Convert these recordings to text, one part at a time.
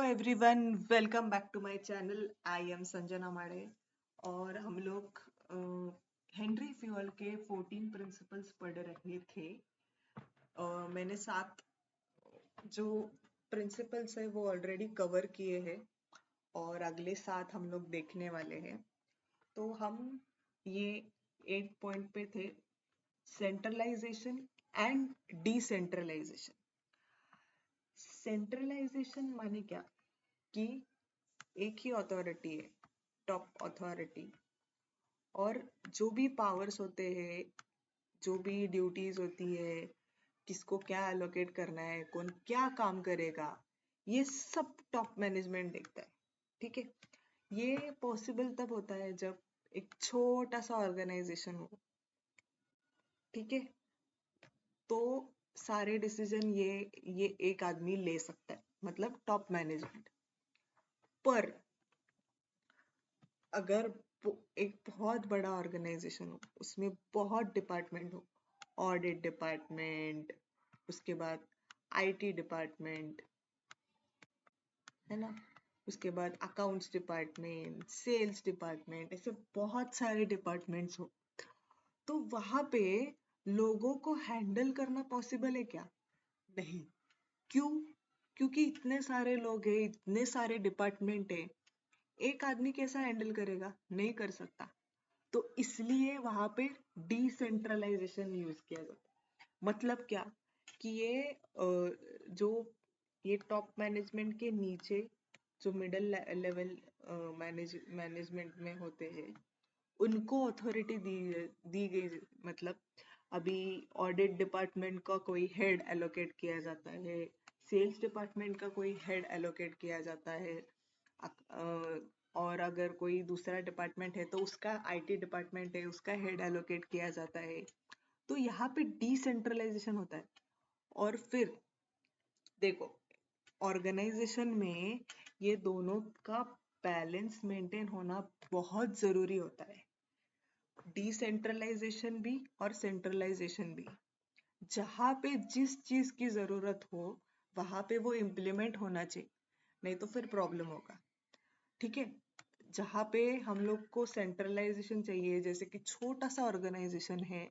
Everyone, welcome back to my channel. I am Sanjana Made और हम लोग हेनरी फ्यूअल के 14 प्रिंसिपल्स पढ़ रहे थे। मैंने 7 जो प्रिंसिपल्स है वो ऑलरेडी कवर किए हैं और अगले 7 हम लोग देखने वाले हैं। तो हम ये 8 पॉइंट पे थे, सेंट्रलाइजेशन एंड डिसेंट्रलाइजेशन। सेंट्रलाइजेशन माने क्या कि एक ही अथॉरिटी है, टॉप अथॉरिटी, और जो भी पावर्स होते हैं, जो भी ड्यूटीज होती है, किसको क्या एलोकेट करना है, कौन क्या काम करेगा, ये सब टॉप मैनेजमेंट देखता है। ठीक है, ये पॉसिबल तब होता है जब एक छोटा सा ऑर्गेनाइजेशन हो। ठीक है, तो सारे डिसीजन ये एक आदमी ले सकता है, मतलब टॉप मैनेजमेंट। पर अगर एक बहुत बड़ा ऑर्गेनाइजेशन हो, उसमें बहुत डिपार्टमेंट हो, ऑडिट डिपार्टमेंट, उसके बाद आईटी डिपार्टमेंट, है ना, उसके बाद अकाउंट्स डिपार्टमेंट, सेल्स डिपार्टमेंट, ऐसे बहुत सारे डिपार्टमेंट्स हो, तो वहां पे लोगों को हैंडल करना पॉसिबल है क्या? नहीं। क्यों? क्योंकि इतने सारे लोग हैं, इतने सारे डिपार्टमेंट है, एक आदमी कैसा हैंडल करेगा? नहीं कर सकता। तो इसलिए वहां पे डिसेंट्रलाइजेशन यूज किया जाता है। मतलब क्या कि जो ये टॉप मैनेजमेंट के नीचे जो मिडिल लेवल मैनेजमेंट में होते हैं, उनको अथॉरिटी दी गई। मतलब अभी ऑडिट डिपार्टमेंट का कोई हेड एलोकेट किया जाता है, सेल्स डिपार्टमेंट का कोई हेड एलोकेट किया जाता है, और अगर कोई दूसरा डिपार्टमेंट है तो उसका आईटी डिपार्टमेंट है, उसका हेड एलोकेट किया जाता है। तो यहाँ पे डिसेंट्रलाइजेशन होता है। और फिर देखो, ऑर्गेनाइजेशन में ये दोनों का बैलेंस मेंटेन होना बहुत जरूरी होता है, डिसेंट्रलाइजेशन भी और सेंट्रलाइजेशन भी। जहाँ पे जिस चीज की जरूरत हो वहां पे वो इम्प्लीमेंट होना चाहिए, नहीं तो फिर प्रॉब्लम होगा। ठीक है, जहाँ पे हम लोग को सेंट्रलाइजेशन चाहिए, जैसे कि छोटा सा ऑर्गेनाइजेशन है,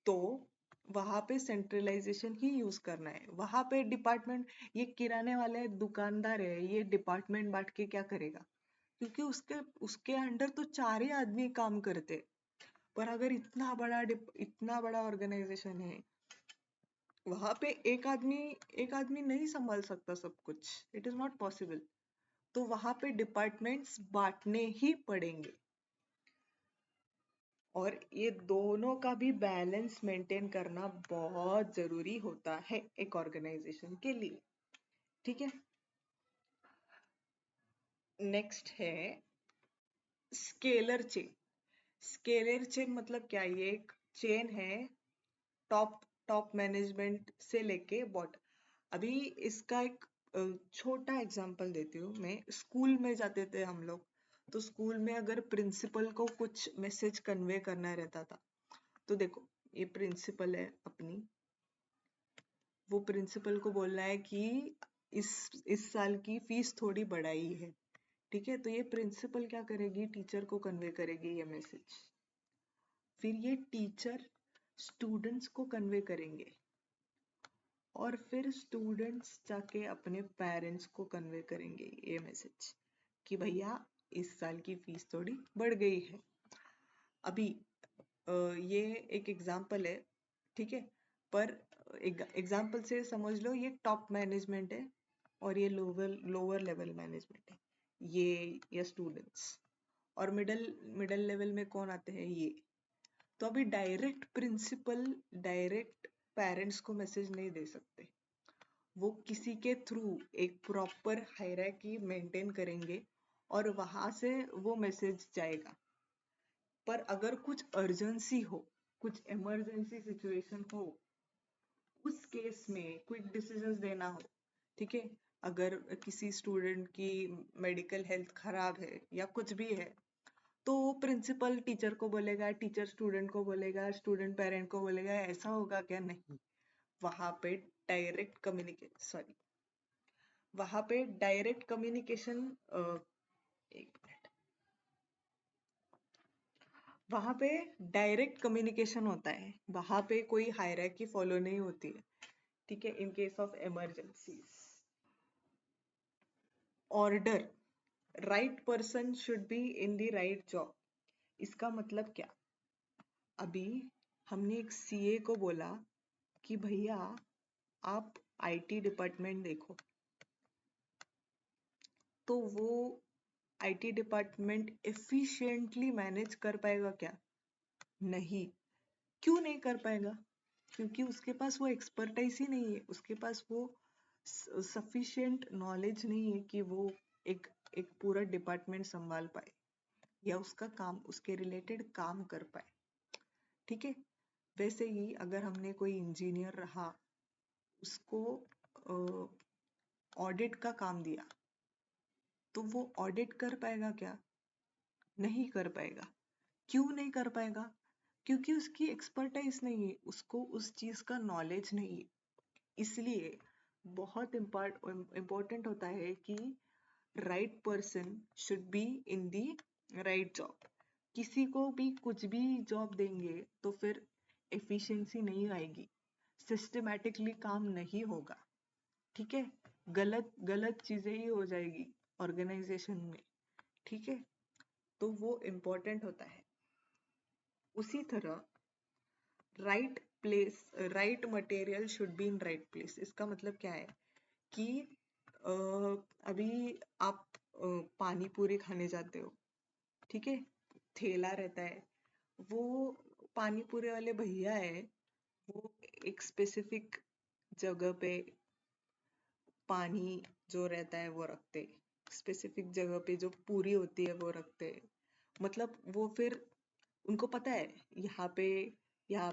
तो वहां पे सेंट्रलाइजेशन ही यूज करना है। वहां पे डिपार्टमेंट, ये किराने वाले दुकानदार है, ये डिपार्टमेंट बांट के क्या करेगा? क्योंकि उसके उसके अंडर तो 4 ही आदमी काम करते। पर अगर इतना बड़ा ऑर्गेनाइजेशन है, वहां पे एक आदमी नहीं संभाल सकता सब कुछ, इट इज नॉट पॉसिबल। तो वहां पे डिपार्टमेंट्स बांटने ही पड़ेंगे, और ये दोनों का भी बैलेंस मेंटेन करना बहुत जरूरी होता है एक ऑर्गेनाइजेशन के लिए। ठीक है, नेक्स्ट है स्केलर चेन। स्केलर चेन मतलब क्या? ये एक चेन है, टॉप टॉप मैनेजमेंट से लेके बॉटम। अभी इसका एक छोटा एग्जांपल देती हूँ मैं। स्कूल में जाते थे हम लोग, तो स्कूल में अगर प्रिंसिपल को कुछ मैसेज कन्वे करना रहता था, तो देखो, ये प्रिंसिपल है अपनी, वो प्रिंसिपल को बोलना है कि इस साल की फीस थोड़ी बढ़ाई है। ठीक है, तो ये प्रिंसिपल क्या करेगी? टीचर को कन्वे करेगी ये मैसेज। फिर ये टीचर स्टूडेंट्स को कन्वे करेंगे, और फिर स्टूडेंट्स जाके अपने पेरेंट्स को कन्वे करेंगे ये मैसेज कि भैया इस साल की फीस थोड़ी बढ़ गई है। अभी ये एक एग्जाम्पल है, ठीक है, पर एग्जाम्पल से समझ लो ये टॉप मैनेजमेंट है और ये लोअर लोअर लेवल मैनेजमेंट है, ये या स्टूडेंट्स। और मिडल मिडल लेवल में कौन आते हैं? ये। तो अभी डायरेक्ट प्रिंसिपल डायरेक्ट पेरेंट्स को मैसेज नहीं दे सकते, वो किसी के थ्रू एक प्रॉपर हायरार्की मेंटेन करेंगे और वहां से वो मैसेज जाएगा। पर अगर कुछ अर्जेंसी हो, कुछ इमरजेंसी सिचुएशन हो, उस केस में क्विक डिसीजंस देना हो, ठीक है, अगर किसी स्टूडेंट की मेडिकल हेल्थ खराब है या कुछ भी है, तो प्रिंसिपल टीचर को बोलेगा, टीचर स्टूडेंट को बोलेगा, स्टूडेंट पेरेंट को बोलेगा। ऐसा होगा क्या? नहीं, वहां पे डायरेक्ट कम्युनिकेट, सॉरी, वहां पे डायरेक्ट कम्युनिकेशन, एक मिनट, वहां पे डायरेक्ट कम्युनिकेशन होता है, वहां पे कोई हायरार्की फॉलो नहीं होती है, ठीक है। In case of emergency, order, right person should be in the right job. इसका मतलब क्या? अभी हमने एक सीए को बोला कि भैया आप आईटी डिपार्टमेंट देखो, तो वो आईटी डिपार्टमेंट एफिशिएंटली मैनेज कर पाएगा क्या? नहीं। क्यों नहीं कर पाएगा? क्योंकि उसके पास वो एक्सपर्टाइज ही नहीं है, उसके पास वो सफिशिएंट नॉलेज नहीं है कि वो एक एक पूरा डिपार्टमेंट संभाल पाए या उसका काम, उसके रिलेटेड काम कर पाए, ठीक है। वैसे ही अगर हमने कोई इंजीनियर रहा, उसको ऑडिट का काम दिया, तो वो ऑडिट कर पाएगा क्या? नहीं कर पाएगा। क्यों नहीं कर पाएगा? क्योंकि उसकी एक्सपर्टाइज नहीं है, उसको उस चीज का नॉलेज नहीं है। इसलिए बहुत इम्पोर्टेंट होता है कि right person should be in the right job. किसी को भी कुछ भी जॉब देंगे तो फिर एफिशिएंसी नहीं आएगी, सिस्टमैटिकली काम नहीं होगा, ठीक है। गलत गलत चीजें ही हो जाएगी ऑर्गेनाइजेशन में, ठीक है। तो वो इम्पोर्टेंट होता है। उसी तरह right place, right material should be in right place. इसका मतलब क्या है कि अ, अभी आप पानी पूरी खाने जाते हो, ठीक है, ठेला रहता है, वो पानी पूरी वाले भैया है, वो एक स्पेसिफिक जगह पे पानी जो रहता है वो रखते, स्पेसिफिक जगह पे जो पूरी होती है वो रखते, मतलब वो फिर उनको पता है यहाँ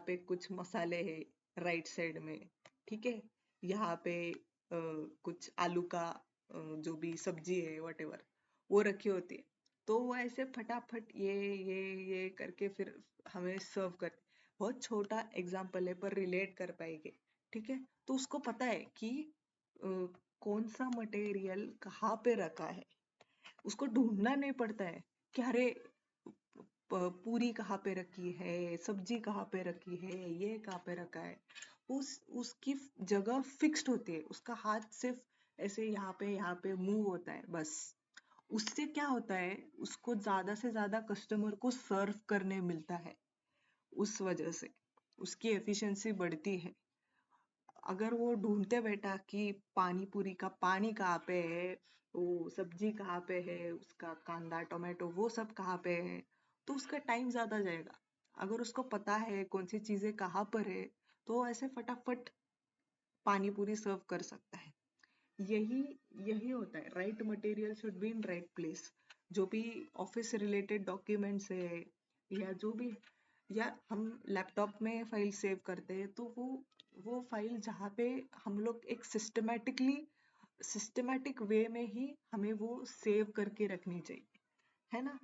पे कुछ मसाले हैं राइट साइड में, ठीक है, यहाँ पे कुछ आलू का जो भी सब्जी है वटेवर वो रखी होती है, तो वो ऐसे फटाफट ये करके फिर हमें सर्व कर। बहुत छोटा एग्जाम्पल है पर रिलेट कर पाएंगे, ठीक है। तो उसको पता है कि अ, कौन सा मटेरियल कहाँ पे रखा है, उसको ढूंढना नहीं पड़ता है कि अरे पूरी कहाँ पे रखी है, सब्जी कहाँ पे रखी है, ये कहाँ पे रखा है। उसकी जगह फिक्स्ड होती है, उसका हाथ सिर्फ ऐसे यहाँ पे मूव होता है बस। उससे क्या होता है, उसको ज्यादा से ज्यादा कस्टमर को सर्व करने मिलता है, उस वजह से उसकी एफिशिएंसी बढ़ती है। अगर वो ढूंढते बैठा कि पानी पूरी का पानी कहाँ पे है, वो सब्जी कहाँ पे है, उसका कांदा टोमेटो वो सब कहाँ पे है, तो उसका टाइम ज्यादा जाएगा। अगर उसको पता है कौन सी चीजें कहाँ पर है, तो वो ऐसे फटाफट पानी पूरी सर्व कर सकता है। यही यही होता है, right material should be in right place. जो भी ऑफिस रिलेटेड डॉक्यूमेंट्स है या जो भी, या हम लैपटॉप में फाइल सेव करते हैं, तो वो फाइल जहाँ पे हम लोग एक सिस्टमैटिक वे में ही हमें वो सेव करके रखनी चाहिए, है ना।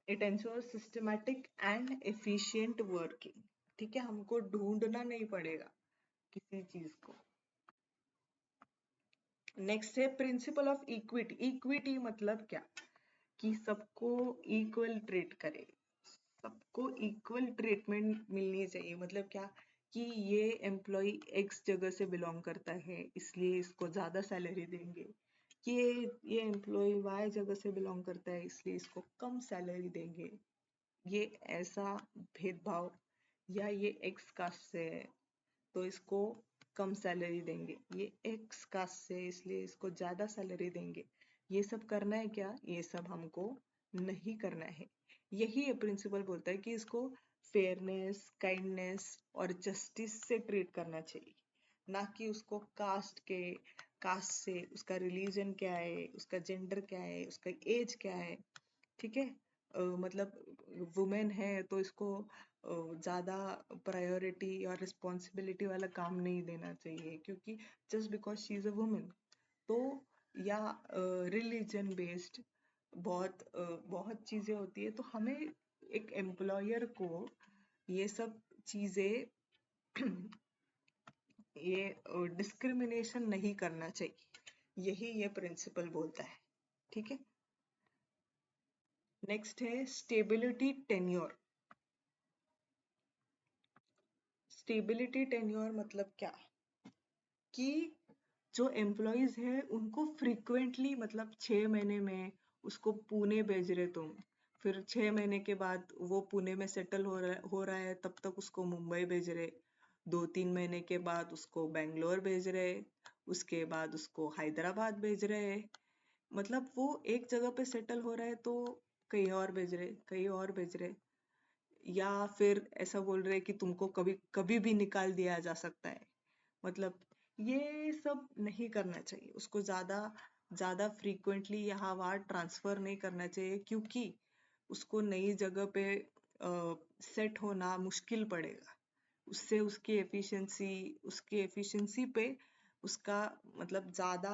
It ensure systematic and efficient working, ठीक है, हमको ढूंढना नहीं पड़ेगा किसी चीज को। नेक्स्ट है प्रिंसिपल ऑफ इक्विटी। इक्विटी मतलब क्या? कि सबको इक्वल ट्रीट करे, सबको इक्वल ट्रीटमेंट मिलनी चाहिए। मतलब क्या कि ये एम्प्लॉय एक्स जगह से बिलोंग करता है इसलिए इसको ज्यादा सैलरी देंगे, कि ये एम्प्लॉय वाई जगह से बिलोंग करता है इसलिए इसको कम सैलरी देंगे। ये ऐसा भेदभाव, या ये एक्स कास्ट से है तो इसको कम सैलरी देंगे, ये एक्स कास्ट से इसलिए इसको ज्यादा सैलरी देंगे, ये सब करना है क्या? ये सब हमको नहीं करना है। यही ये प्रिंसिपल बोलता है कि इसको फेयरनेस, काइंडनेस और जस्टिस से ट्रीट करना चाहिए, ना कि उसको कास्ट से, उसका रिलीजन क्या है, उसका जेंडर क्या है, उसका एज क्या है, ठीक है। मतलब वुमेन है तो इसको ज्यादा प्रायोरिटी और रिस्पॉन्सिबिलिटी वाला काम नहीं देना चाहिए क्योंकि just because she is a women. तो या रिलीजन बेस्ड बहुत चीजें होती है, तो हमें एक एम्प्लॉयर को ये सब चीजें ये डिस्क्रिमिनेशन नहीं करना चाहिए, यही ये प्रिंसिपल बोलता है। ठीक है। नेक्स्ट है स्टेबिलिटी टेन्योर। स्टेबिलिटी टेन्योर मतलब क्या, कि जो एम्प्लॉयज है उनको फ्रीक्वेंटली, मतलब 6 महीने में उसको पुणे भेज रहे तुम, फिर 6 महीने के बाद वो पुणे में सेटल हो रहा है तब तक उसको मुंबई भेज रहे, 2-3 महीने के बाद उसको बेंगलोर भेज रहे, उसके बाद उसको हैदराबाद भेज रहे। मतलब वो एक जगह पे सेटल हो रहा है तो कहीं और भेज रहे, कहीं और भेज रहे, या फिर ऐसा बोल रहे कि तुमको कभी कभी भी निकाल दिया जा सकता है। मतलब ये सब नहीं करना चाहिए, उसको ज्यादा ज्यादा फ्रीक्वेंटली यहाँ वहाँ ट्रांसफर नहीं करना चाहिए, क्योंकि उसको नई जगह पे सेट होना मुश्किल पड़ेगा। उससे उसकी एफिशिएंसी पे उसका मतलब ज्यादा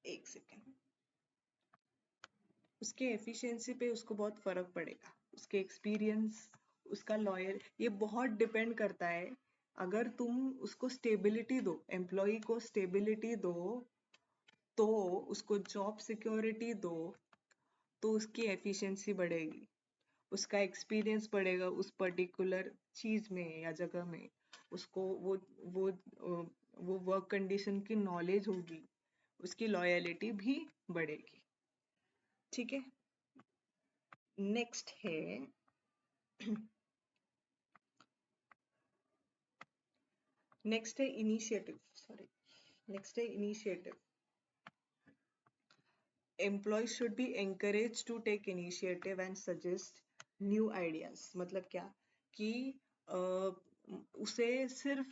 एक सेकेंड, उसके एफिशिएंसी पे उसको बहुत फर्क पड़ेगा, उसके एक्सपीरियंस, उसका लॉयर, ये बहुत डिपेंड करता है। अगर तुम उसको स्टेबिलिटी दो, एम्प्लॉय को स्टेबिलिटी दो, तो उसको जॉब सिक्योरिटी दो, तो उसकी एफिशिएंसी बढ़ेगी, उसका एक्सपीरियंस बढ़ेगा उस पर्टिकुलर चीज में या जगह में, उसको वो वो वर्क कंडीशन की नॉलेज होगी, उसकी लॉयलिटी भी बढ़ेगी। ठीक है। नेक्स्ट है नेक्स्ट है इनिशिएटिव, सॉरी, नेक्स्ट है initiative. Employ should be encouraged to take initiative and suggest new ideas. मतलब क्या, कि उसे सिर्फ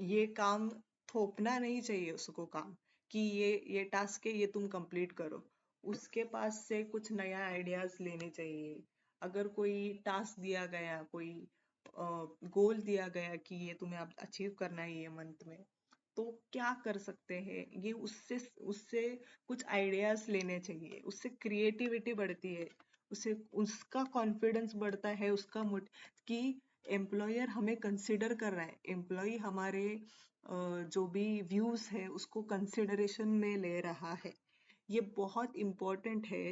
ये काम थोपना नहीं चाहिए उसको काम, कि ये टास्क है, ये तुम कंप्लीट करो। उसके पास से कुछ नया आइडियाज लेने चाहिए। अगर कोई टास्क दिया गया, कोई गोल दिया गया कि ये तुम्हें अब अचीव करना है ये मंथ में, तो क्या कर सकते हैं, ये उससे उससे कुछ आइडियाज लेने चाहिए, उससे क्रिएटिविटी बढ़ती है, उससे उसका कॉन्फिडेंस बढ़ता है, उसका कि एम्प्लॉयर हमें कंसिडर कर रहा है, एम्प्लॉय हमारे जो भी व्यूज है उसको कंसिडरेशन में ले रहा है। ये बहुत इम्पोर्टेंट है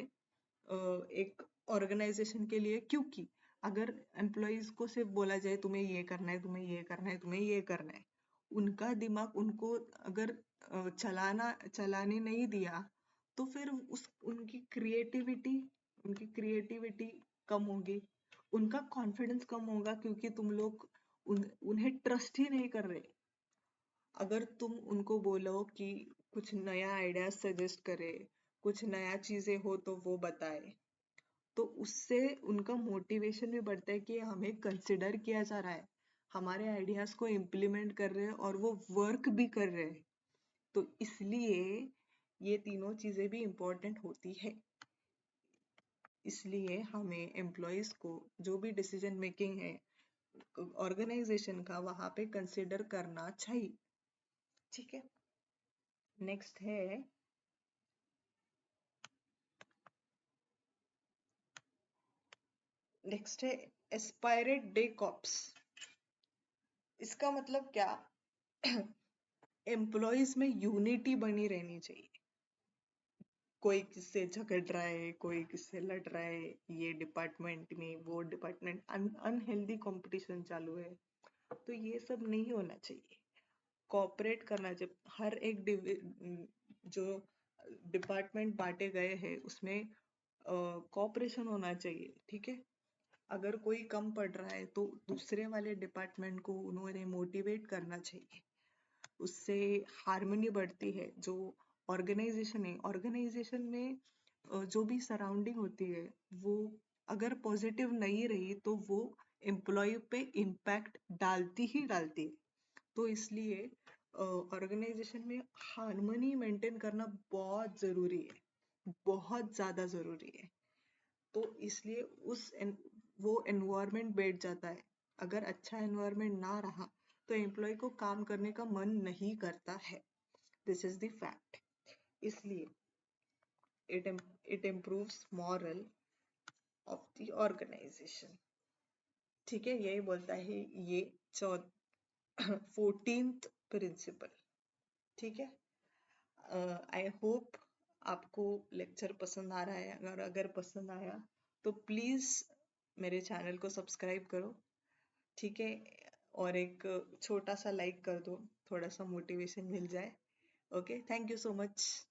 एक ऑर्गेनाइजेशन के लिए, क्योंकि अगर एम्प्लॉयज को सिर्फ बोला जाए तुम्हें ये करना है, तुम्हें ये करना है, तुम्हें ये करना है, उनका दिमाग उनको अगर चलाने नहीं दिया, तो फिर उनकी क्रिएटिविटी कम होगी, उनका कॉन्फिडेंस कम होगा, क्योंकि तुम लोग उन्हें ट्रस्ट ही नहीं कर रहे। अगर तुम उनको बोलो कि कुछ नया आइडिया सजेस्ट करे, कुछ नया चीजें हो तो वो बताए, तो उससे उनका मोटिवेशन भी बढ़ता है कि हमें कंसिडर किया जा रहा है, हमारे आइडियाज को इम्प्लीमेंट कर रहे हैं और वो वर्क भी कर रहे हैं। तो इसलिए ये तीनों चीजें भी इम्पोर्टेंट होती है। इसलिए हमें एम्प्लॉयज को जो भी डिसीजन मेकिंग है ऑर्गेनाइजेशन का, वहां पे कंसिडर करना चाहिए। ठीक है। नेक्स्ट है नेक्स्ट है एस्पायरेट डे कॉप्स। इसका मतलब क्या, एम्प्लॉयज में यूनिटी बनी रहनी चाहिए। कोई किससे झगड़ रहा है, कोई किससे लड़ रहा है, ये डिपार्टमेंट में वो डिपार्टमेंट, अनहेल्दी कंपटीशन चालू है, तो ये सब नहीं होना चाहिए। कोऑपरेट करना चाहिए, हर एक जो डिपार्टमेंट बांटे गए हैं उसमें कोऑपरेशन होना चाहिए। ठीक है। अगर कोई कम पड़ रहा है तो दूसरे वाले डिपार्टमेंट को उन्होंने मोटिवेट करना चाहिए, उससे हार्मनी बढ़ती है। जो ऑर्गेनाइजेशन में जो भी सराउंडिंग होती है, वो अगर पॉजिटिव नहीं रही तो वो एम्प्लॉय पे इम्पैक्ट डालती ही डालती है। तो इसलिए ऑर्गेनाइजेशन में हार्मनी मेंटेन करना बहुत जरूरी है, बहुत ज्यादा जरूरी है। तो इसलिए वो एनवायरनमेंट बैठ जाता है। अगर अच्छा एनवायरनमेंट ना रहा तो एम्प्लॉय को काम करने का मन नहीं करता है। This is the fact. इसलिए it it improves morale, of the organisation. ठीक है, यही बोलता है ये 14th प्रिंसिपल। ठीक है, आई होप आपको लेक्चर पसंद आ रहा है। अगर पसंद आया तो प्लीज मेरे चैनल को सब्सक्राइब करो। ठीक है, और एक छोटा सा लाइक कर दो, थोड़ा सा मोटिवेशन मिल जाए। Okay, thank you so much.